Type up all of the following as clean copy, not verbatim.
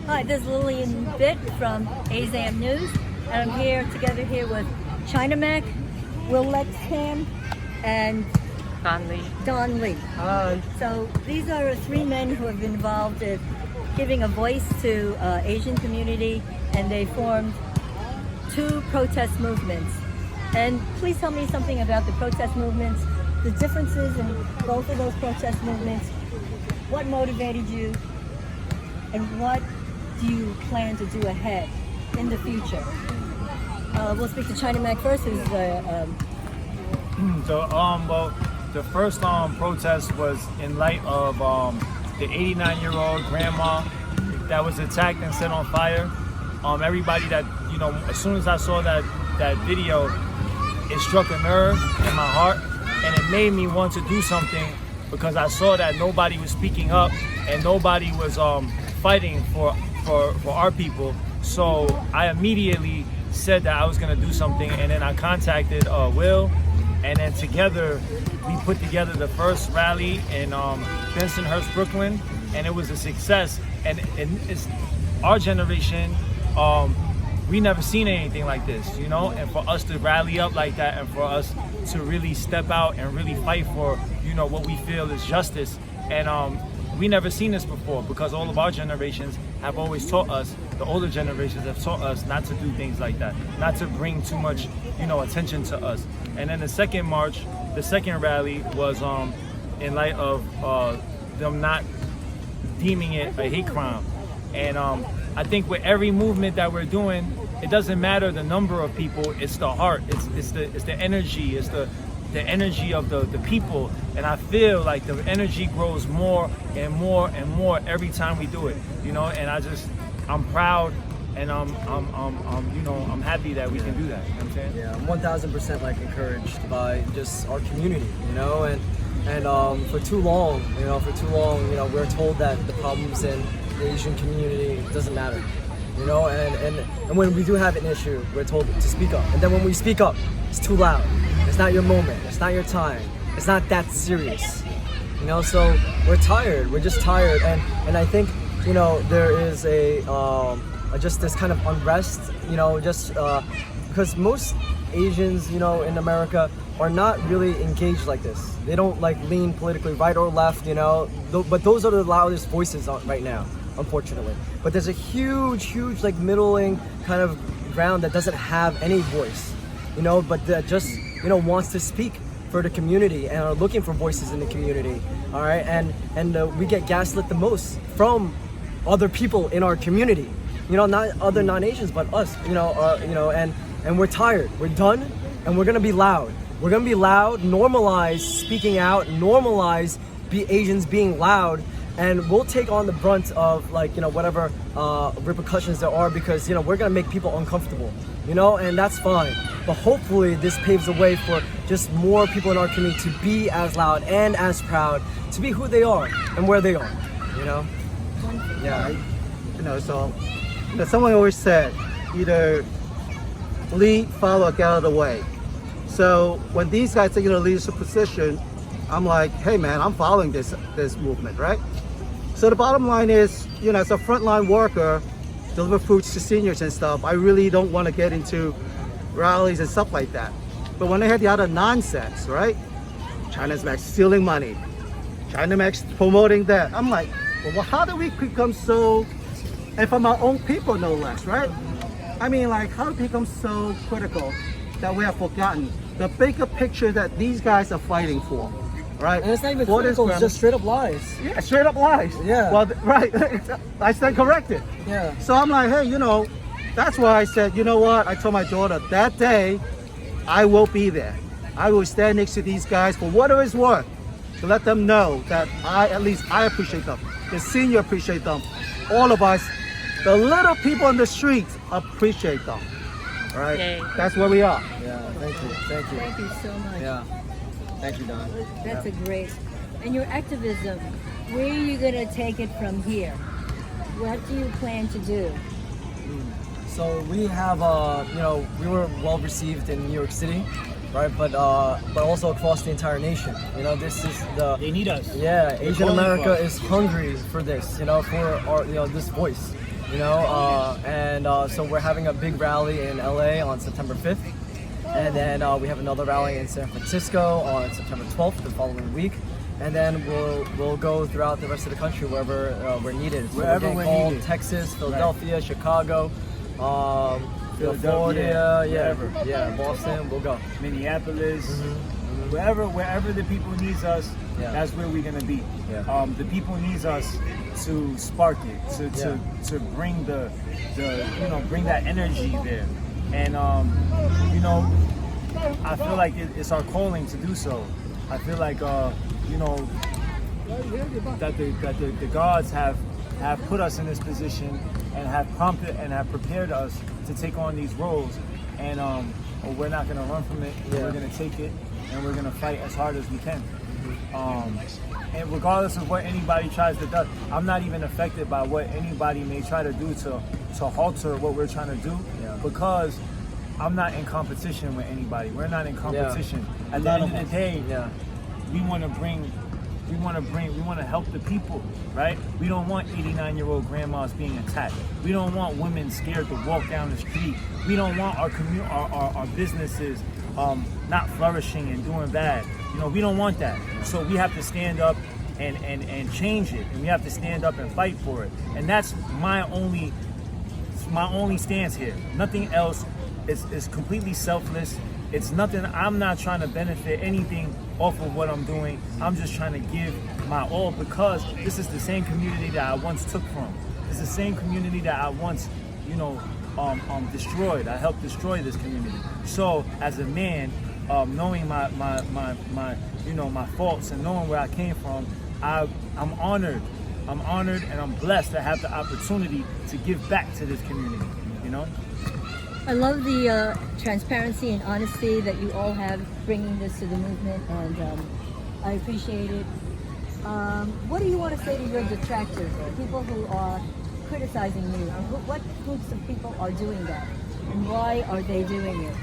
Hi, this is Lillian Bitt from AZAM News, and I'm here together here with China Will Lexham, and Don Lee. Hi. So these are three men who have been involved in giving a voice to Asian community, and they formed two protest movements. And please tell me something about the protest movements, the differences in both of those protest movements, what motivated you, and what do you plan to do ahead in the future? We'll speak to China Mac first, who's Well, the first protest was in light of the 89-year-old grandma that was attacked and set on fire. Everybody that, as soon as I saw that video, it struck a nerve in my heart, and it made me want to do something, because I saw that nobody was speaking up and nobody was fighting for our people. So I immediately said that I was going to do something, and then I contacted Will, and then together we put together the first rally in Bensonhurst, Brooklyn, and it was a success. And it's our generation, we never seen anything like this, and for us to rally up like that, and for us to really step out and really fight for what we feel is justice. And we never seen this before, because all of our generations have always taught us, the older generations have taught us not to do things like that, not to bring too much, attention to us. And then the second rally was in light of them not deeming it a hate crime. And I think with every movement that we're doing, it doesn't matter the number of people, it's the heart, it's the energy, it's the energy of the people. And I feel like the energy grows more and more and more every time we do it, and I'm proud, and I'm happy that we can do that. You know what I'm saying? Yeah, I'm 1000% encouraged by just our community, and for too long, we're told that the problems in the Asian community doesn't matter, and when we do have an issue, we're told to speak up, and then when we speak up, it's too loud. It's not your moment. It's not your time. It's not that serious. So we're tired. We're just tired. And I think, there is just this kind of unrest, because most Asians, in America are not really engaged like this. They don't lean politically right or left, but those are the loudest voices right now, unfortunately. But there's a huge, middling kind of ground that doesn't have any voice, but that just, wants to speak for the community and are looking for voices in the community. All right, and we get gaslit the most from other people in our community. Not other non-Asians, but us. And we're tired. We're done, and we're gonna be loud. We're gonna be loud. Normalize speaking out. Normalize Asians being loud, and we'll take on the brunt of whatever repercussions there are, because we're gonna make people uncomfortable. And that's fine. But hopefully this paves the way for just more people in our community to be as loud and as proud, to be who they are and where they are, Yeah, someone always said, either lead, follow, or get out of the way. So when these guys take a leadership position, I'm like, hey man, I'm following this movement, right? So the bottom line is, as a frontline worker, deliver foods to seniors and stuff, I really don't want to get into rallies and stuff like that. But when I had the other nonsense, right? China's Max stealing money, China Max promoting that, I'm like, well, how do we become so, and from our own people no less, right? I mean, how do we become so critical that we have forgotten the bigger picture that these guys are fighting for, right? And it's not even critical, it's just straight up lies. Yeah, straight up lies. Yeah. Well, right, I stand corrected. Yeah. So I'm like, hey, that's why I said, what? I told my daughter, that day, I will be there. I will stand next to these guys for whatever it's worth, to let them know that I appreciate them. The senior appreciate them. All of us, the little people in the street appreciate them. Right? Yay. That's where we are. Yeah, thank you. Thank you so much. Yeah, thank you, Don. That's a great. And your activism, where are you going to take it from here? What do you plan to do? So we have, we were well received in New York City, right? But also across the entire nation. This is the. They need us. Yeah, Asian America is hungry for this. For our, this voice. you know, so we're having a big rally in LA on September 5th, and then we have another rally in San Francisco on September 12th, the following week, and then we'll go throughout the rest of the country wherever we're needed. So Wherever we're we're getting called needed. Texas, Philadelphia, Chicago, Florida, wherever. yeah, Boston, we'll go. Minneapolis, Mm-hmm. wherever the people needs us, Yeah. that's where we're gonna be. Yeah. The people needs us to spark it, to bring the bring that energy there, and you know, I feel like it's our calling to do so. I feel like you know that the gods have put us in this position and have prompted and have prepared us to take on these roles, and we're not gonna run from it. Yeah. We're gonna take it, and we're gonna fight as hard as we can. And regardless of what anybody tries to do, I'm not even affected by what anybody may try to do to halter what we're trying to do, because I'm not in competition with anybody. We're not in competition. At the end of the day, we want to help the people, right? We don't want 89-year-old grandmas being attacked. We don't want women scared to walk down the street. We don't want our businesses not flourishing and doing bad. You know, we don't want that. So we have to stand up and change it, and we have to stand up and fight for it. And that's my only stance here. Nothing else. It's completely selfless. It's nothing. I'm not trying to benefit anything off of what I'm doing. I'm just trying to give my all, because this is the same community that I once took from. It's the same community that I once, destroyed. I helped destroy this community. So as a man, knowing my faults and knowing where I came from, I'm honored. I'm honored and I'm blessed to have the opportunity to give back to this community. You know. I love the transparency and honesty that you all have bringing this to the movement, and I appreciate it. What do you want to say to your detractors, or people who are criticizing you? What groups of people are doing that, and why are they doing it?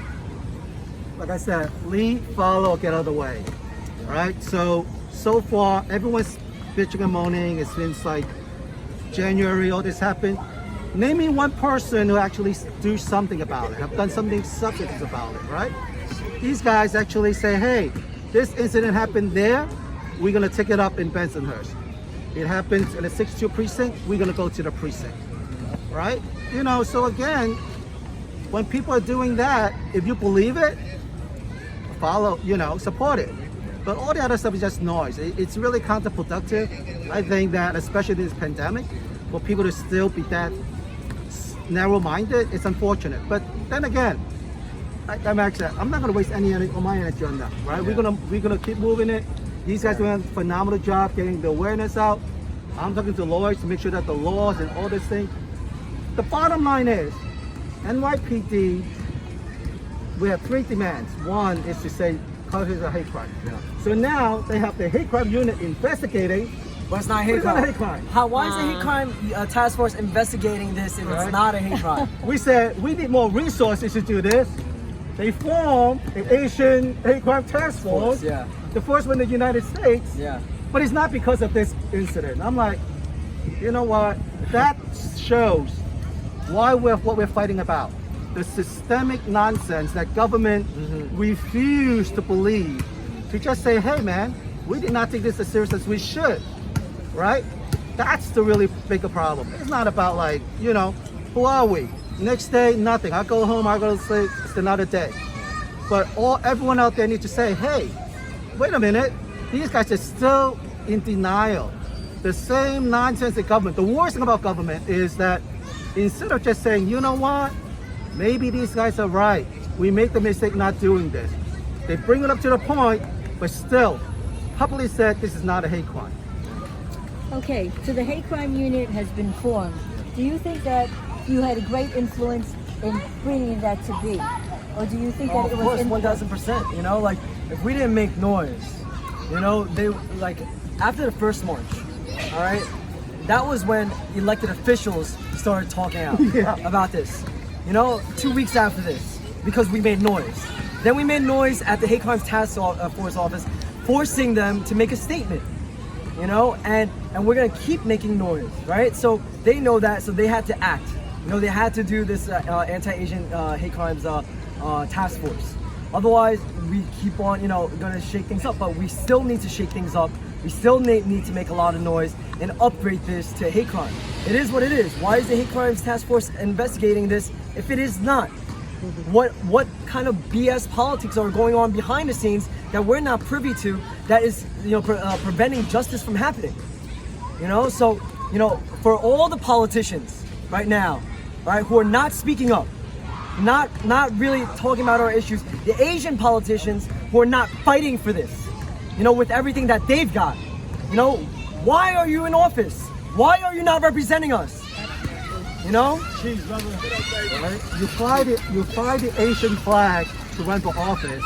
Like I said, lead, follow, get out of the way. Right? So far, everyone's bitching and moaning. It seems like January, all this happened. Name me one person who actually do something about it, have done something substantive about it, right? These guys actually say, hey, this incident happened there, we're gonna take it up in Bensonhurst. It happens in the 62 precinct, we're gonna go to the precinct, right? You know, so again, when people are doing that, if you believe it, follow, support it. But all the other stuff is just noise. It's really counterproductive. I think that, especially this pandemic, for people to still be that narrow-minded, it's unfortunate. But then again, I'm not going to waste any of my energy on that, right? Yeah. We're gonna keep moving it. These guys are doing a phenomenal job getting the awareness out. I'm talking to lawyers to make sure that the laws and all this thing. The bottom line is, NYPD, we have three demands. One is to say, because it's a hate crime. Yeah. So now they have the hate crime unit investigating. But it's not a hate It's not crime. a hate crime. Why is the hate crime task force investigating this if Right. it's not a hate crime? We said we need more resources to do this. They formed the Asian Hate Crime Task Force, Yeah. the first one in the United States, Yeah. but it's not because of this incident. I'm like, you know what? That shows what we're fighting about. The systemic nonsense that government refuse to believe, to just say, hey man, we did not take this as serious as we should, right? That's the really bigger problem. It's not about like, who are we? Next day, nothing. I go home, I go to sleep, it's another day. But everyone out there needs to say, hey, wait a minute, these guys are still in denial. The same nonsense the government. The worst thing about government is that instead of just saying, you know what, maybe these guys are right, we make the mistake not doing this. They bring it up to the point, but still, publicly said this is not a hate crime. Okay, so the hate crime unit has been formed. Do you think that you had a great influence in bringing that to be? Or do you think that it was... Of course, 1000%. Like, if we didn't make noise, they, like, after the first march, all right, that was when elected officials started talking out about this. 2 weeks after this, because we made noise. Then we made noise at the Hate Crimes Task Force office, forcing them to make a statement. you know, and we're gonna keep making noise, right? So they know that, so they had to act. You know, they had to do this anti-Asian hate crimes task force. Otherwise, we keep on, you know, gonna shake things up. But we still need to shake things up. We still need to make a lot of noise and upgrade this to hate crime. It is what it is. Why is the hate crimes task force investigating this if it is not? What kind of BS politics are going on behind the scenes that we're not privy to, that is, you know, preventing justice from happening? You know, so, you know, for all the politicians right now, right, who are not speaking up, not really talking about our issues, the Asian politicians who are not fighting for this, you know, with everything that they've got, you know, why are you in office? Why are you not representing us? You know? Jeez, brother. Right? You fly the Asian flag to run for office,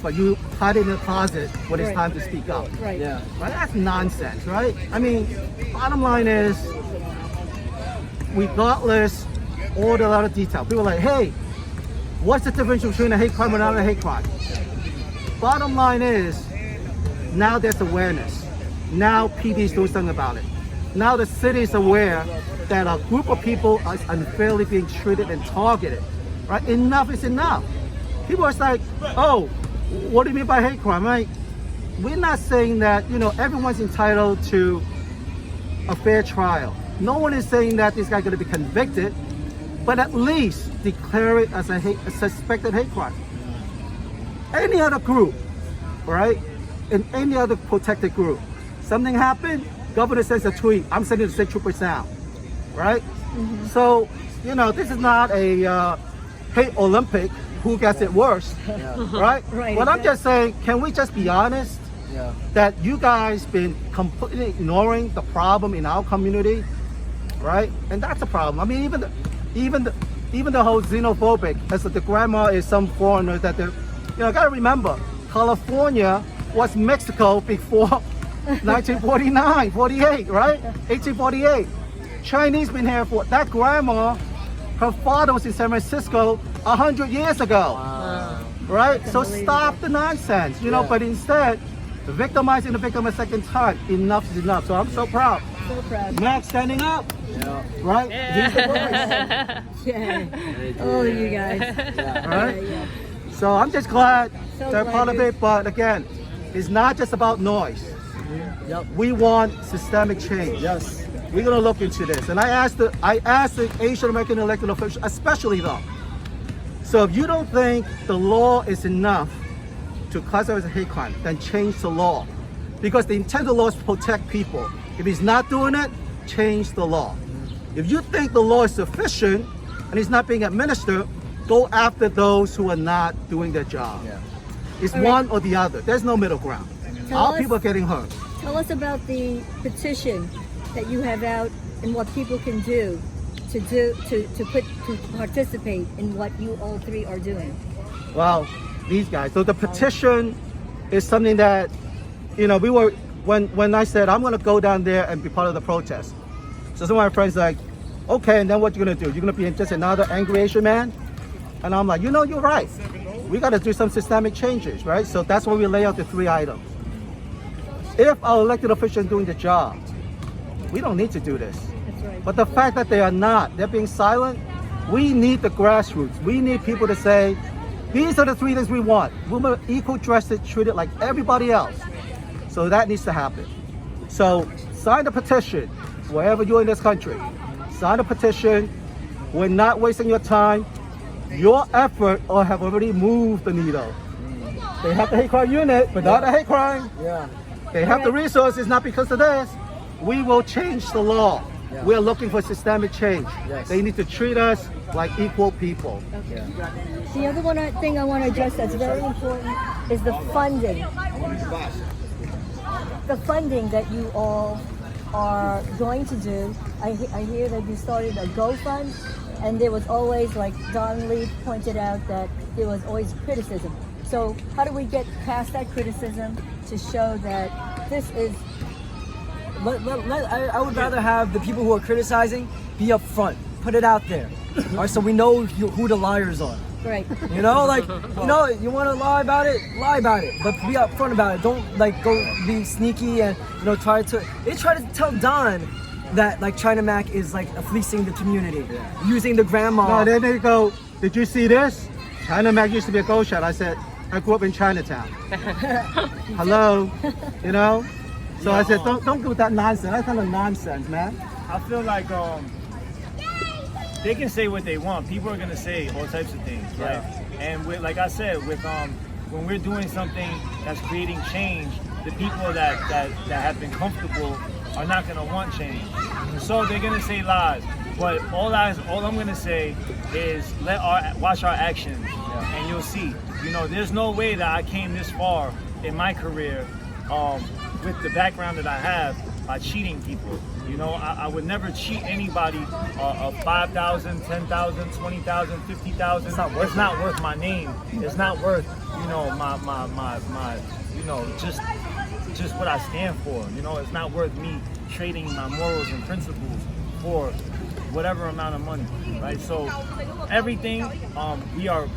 but you hide it in the closet when it's time to speak up. Right. Yeah. Right? That's nonsense, right? I mean, bottom line is, regardless, all the lot of detail. People are like, hey, what's the difference between a hate crime and not a hate crime? Bottom line is, now there's awareness. Now PD is doing something about it. Now the city is aware that a group of people are unfairly being treated and targeted. Right? Enough is enough. People are like, oh, what do you mean by hate crime? Right? We're not saying that, you know, everyone's entitled to a fair trial. No one is saying that this guy's going to be convicted, but at least declare it as a suspected hate crime. Any other group, right? In any other protected group, something happened, governor sends a tweet, I'm sending the state troopers down, right? So, you know, this is not a hate Olympic, who gets it worse, right? Right, But I'm just saying, can we just be honest that you guys been completely ignoring the problem in our community, right? And that's a problem. I mean, even the whole xenophobic, as the grandma is some foreigner that they're, you know, gotta remember, California was Mexico before 1949, 48, right? 1848. Chinese been here for, that grandma, her father was in San Francisco 100 years ago, right? So stop the nonsense, you know, but instead, victimizing the victim a second time, enough is enough. So I'm so proud. So proud. Max standing up, right? He's the voice. Yeah. All of you guys. Right? Yeah. So I'm just glad So they're glad part of you're- it, but again, it's not just about noise. We want systemic change. Yes. We're gonna look into this. And I asked the Asian American elected officials, especially though. So if you don't think the law is enough to classify as a hate crime, then change the law. Because the intent of the law is to protect people. If he's not doing it, change the law. If you think the law is sufficient and it's not being administered, go after those who are not doing their job. It's All right. one or the other. There's no middle ground. Tell All us- people are getting hurt. Tell us about the petition that you have out and what people can do to participate in what you all three are doing. Well, these guys. So the petition is something that, you know, we were, when I said I'm gonna go down there and be part of the protest. So some of my friends like, okay, and then what you gonna do? You're gonna be just another angry Asian man? And I'm like, you know, you're right. We gotta do some systemic changes, right? So that's why we lay out the 3 items. If our elected officials are doing the job, we don't need to do this. That's right. But the fact that they are not, they're being silent, we need the grassroots. We need people to say, these are the 3 things we want. Women are equal justice, treated like everybody else. So that needs to happen. So sign the petition, wherever you're in this country. Sign the petition. We're not wasting your time. Your effort or have already moved the needle. They have the hate crime unit, but not a hate crime. Yeah. They have the resources, not because of this. We will change the law. Yeah. We're looking for systemic change. Yes. They need to treat us like equal people. Okay. The other thing I want to address that's very important is the funding. The funding that you all are going to do. I hear that you started a GoFund, and there was always, like Don Lee pointed out, that there was always criticism. So how do we get past that criticism to show that this is I would rather have the people who are criticizing be up front, put it out there, all right, so we know who the liars are. Right. You know, like, you know, you want to lie about it, but be upfront about it. Don't like go be sneaky and, you know, try to tell Don that like China Mac is like fleecing the community, using the grandma. No, then they go, did you see this? China Mac used to be a ghost shot. I said, I grew up in Chinatown. Hello, you know? So I said, don't do that nonsense. That's kind of nonsense, man. I feel like they can say what they want. People are gonna say all types of things, right? And with, like I said, with when we're doing something that's creating change, the people that have been comfortable are not gonna want change. So they're gonna say lies. But all I'm gonna say is watch our actions, and you'll see. You know, there's no way that I came this far in my career with the background that I have by cheating people. You know, I would never cheat anybody of 5,000, 10,000, 20,000, 50,000. It's not worth my name. It's not worth, you know, my you know, just what I stand for. You know, it's not worth me trading my morals and principles for whatever amount of money, right? So everything, we are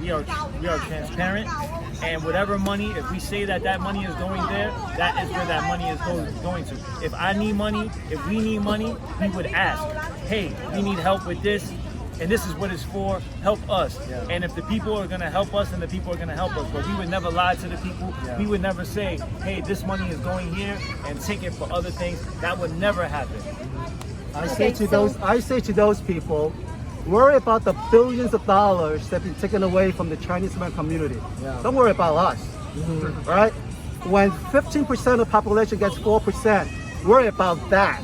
transparent, and whatever money, if we say that money is going there, that is where that money is going to. If I need money, if we need money, we would ask, hey, we need help with this, and this is what it's for, help us. And if the people are gonna help us, then the people are gonna help us. But we would never lie to the people. We would never say, hey, this money is going here and take it for other things. That would never happen. I say to those people, worry about the billions of dollars that have been taken away from the Chinese American community. Don't worry about us, right? When 15% of the population gets 4%, worry about that,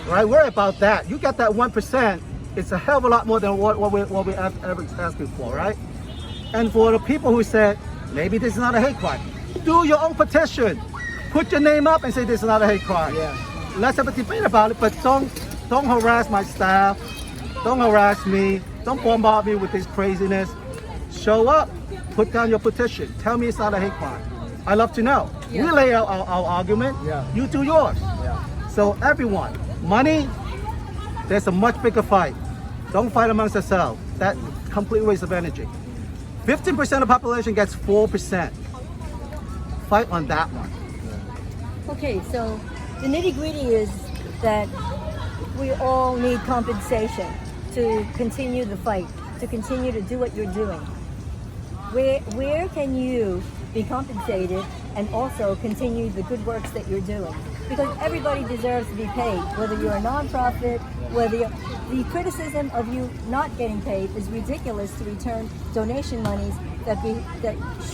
right? Worry about that. You get that 1%, it's a hell of a lot more than what we ever asking for, right? And for the people who said, maybe this is not a hate crime, do your own petition. Put your name up and say this is not a hate crime. Let's have a debate about it, but don't harass my staff. Don't harass me. Don't bombard me with this craziness. Show up. Put down your petition. Tell me it's not a hate crime. I love to know. We lay out our argument. You do yours. So everyone, money, there's a much bigger fight. Don't fight amongst yourselves. That's a complete waste of energy. 15% of the population gets 4%. Fight on that one. Okay, so the nitty-gritty is that we all need compensation to continue the fight, to continue to do what you're doing. Where can you be compensated and also continue the good works that you're doing? Because everybody deserves to be paid, whether you're a nonprofit, the criticism of you not getting paid is ridiculous to return donation monies that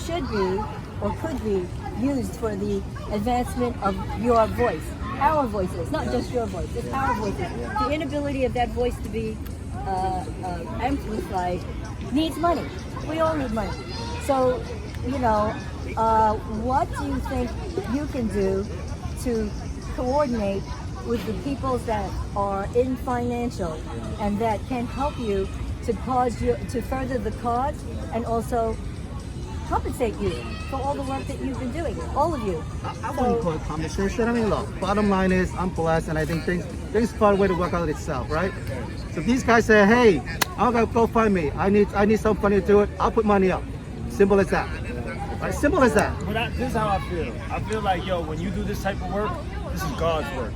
should be or could be used for the advancement of your voice. Our voices, not just your voice, it's our voices. The inability of that voice to be amplified needs money. We all need money. So, you know, what do you think you can do to coordinate with the people that are in financial and that can help you to further the cause and also compensate you for all the work that you've been doing, all of you? I wouldn't call it compensation. I mean, look, bottom line is I'm blessed, and I think things find a way to work out itself, right? So if these guys say, hey, I'm gonna go find me. I need some money to do it. I'll put money up. Simple as that. Right? Simple as that. But this is how I feel. I feel like, yo, when you do this type of work, this is God's work,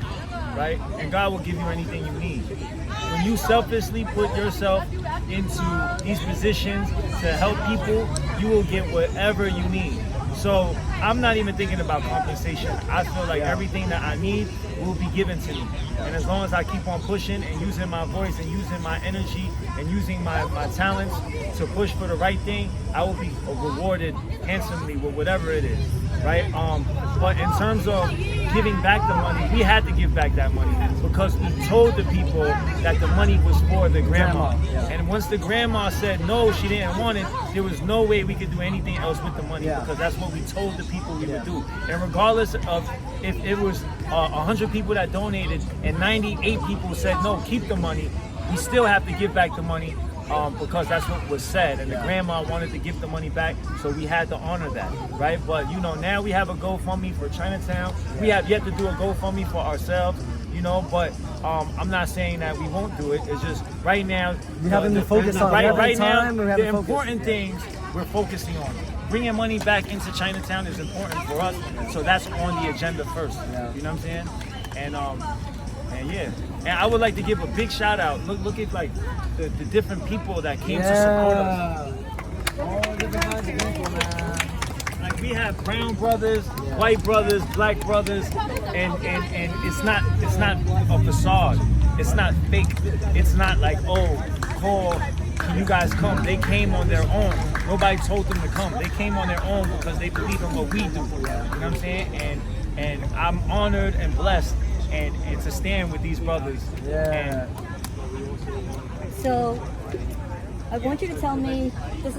right? And God will give you anything you need. When you selfishly put yourself into these positions to help people, you will get whatever you need. So I'm not even thinking about compensation. I feel like everything that I need will be given to me. And as long as I keep on pushing and using my voice and using my energy and using my talents to push for the right thing, I will be rewarded handsomely with whatever it is, right? But in terms of giving back the money, we had to give back that money because we told the people that the money was for the grandma. And once the grandma said no, she didn't want it, there was no way we could do anything else with the money because that's what we told the people we would do. And regardless of if it was 100 people that donated and 98 people said no, keep the money, we still have to give back the money because that's what was said, and the grandma wanted to give the money back, so we had to honor that, right? But you know, now we have a GoFundMe for Chinatown. We have yet to do a GoFundMe for ourselves. you know, but I'm not saying that we won't do it. It's just right now We haven't been focused on it. right now Time, we the haven't focused. important things we're focusing on. Bringing money back into Chinatown is important for us, so that's on the agenda first. Yeah. You know what I'm saying? And yeah, and I would like to give a big shout out. Look at like the different people that came to support us. All different kinds of people, man. Like we have brown brothers, white brothers, black brothers, and it's not a facade. It's not fake. It's not like, oh, call, can you guys come? They came on their own. Nobody told them to come. They came on their own because they believe in what we do. You know what I'm saying? And I'm honored and blessed and to stand with these brothers. Yeah. So I want you to tell me, this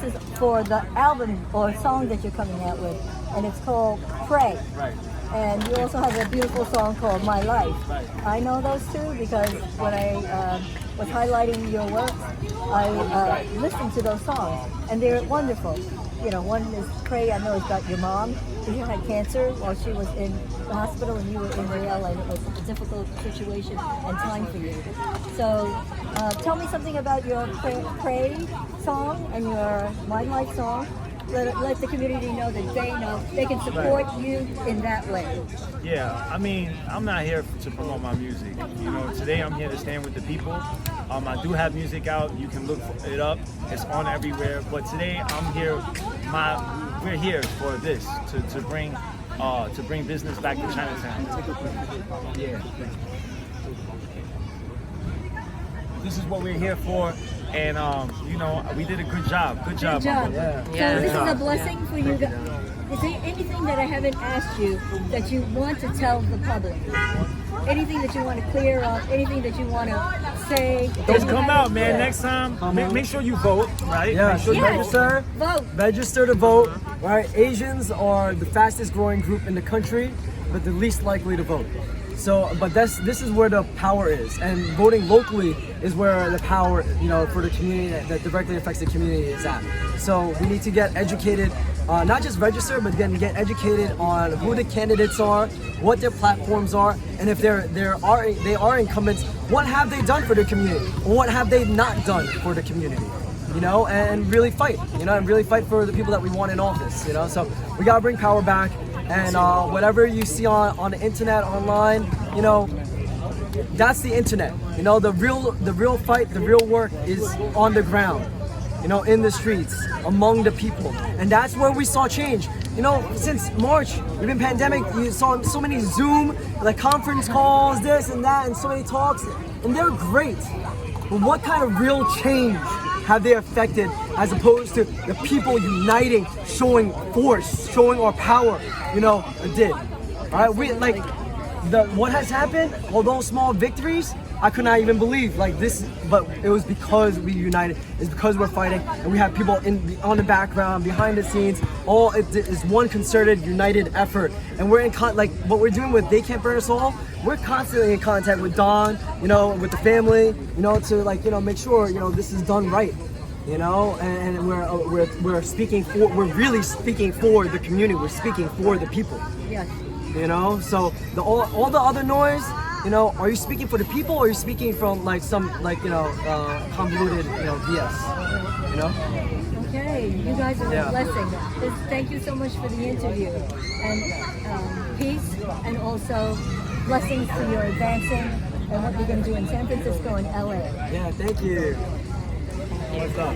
is for the album or song that you're coming out with, and it's called Pray. Right. And you also have a beautiful song called My Life. Right. I know those two because when I was highlighting your work, I listened to those songs, and they're wonderful. You know, one is Pray, I know it's about your mom who had cancer while she was in the hospital and you were in Real, and it was a difficult situation and time for you. So tell me something about your Pray song and your My Life song. Let the community know that they can support you in that way. Yeah, I mean, I'm not here to promote my music. You know, today I'm here to stand with the people. I do have music out. You can look it up. It's on everywhere. But today I'm here. We're here for this to bring business back to Chinatown. Yeah. This is what we're here for. And you know, we did a good job. Good job. Yeah. So this is a blessing for you guys. Is there anything that I haven't asked you that you want to tell the public? Anything that you want to clear up? Anything that you want to say? Just come out, man. Next time, make sure you vote, right? Yeah, Make sure you Yes. register. Vote. Register to vote. Right? Asians are the fastest growing group in the country, but the least likely to vote. So, but this is where the power is, and voting locally is where the power, you know, for the community that directly affects the community is at. So we need to get educated, not just register, but then get educated on who the candidates are, what their platforms are, and if they are incumbents, what have they done for the community, or what have they not done for the community. You know, and really fight, you know, and really fight for the people that we want in office, you know. So we gotta bring power back, and whatever you see on the internet, online, you know, that's the internet. You know, the real fight, the real work is on the ground, you know, in the streets, among the people, and that's where we saw change. You know, since March, we've been pandemic, you saw so many Zoom, like conference calls, this and that, and so many talks, and they're great. But what kind of real change have they affected as opposed to the people uniting, showing force, showing our power, you know, did. All right, what has happened, although small victories, I could not even believe like this, but it was because we united. It's because we're fighting, and we have people on the background, behind the scenes. All it is one concerted, united effort, and we're in like what we're doing with They Can't Burn Us All. We're constantly in contact with Don, you know, with the family, you know, to like, you know, make sure, you know, this is done right, you know, and we're speaking for, we're really speaking for the community. We're speaking for the people. Yes. You know, so all the other noise, you know, are you speaking for the people, or are you speaking from like some like, you know, convoluted, you know, BS, you know? Okay, you guys are a blessing. Thank you so much for the interview, and peace, and also blessings to your advancing and what you're going to do in San Francisco and LA. Yeah, thank you. What's up?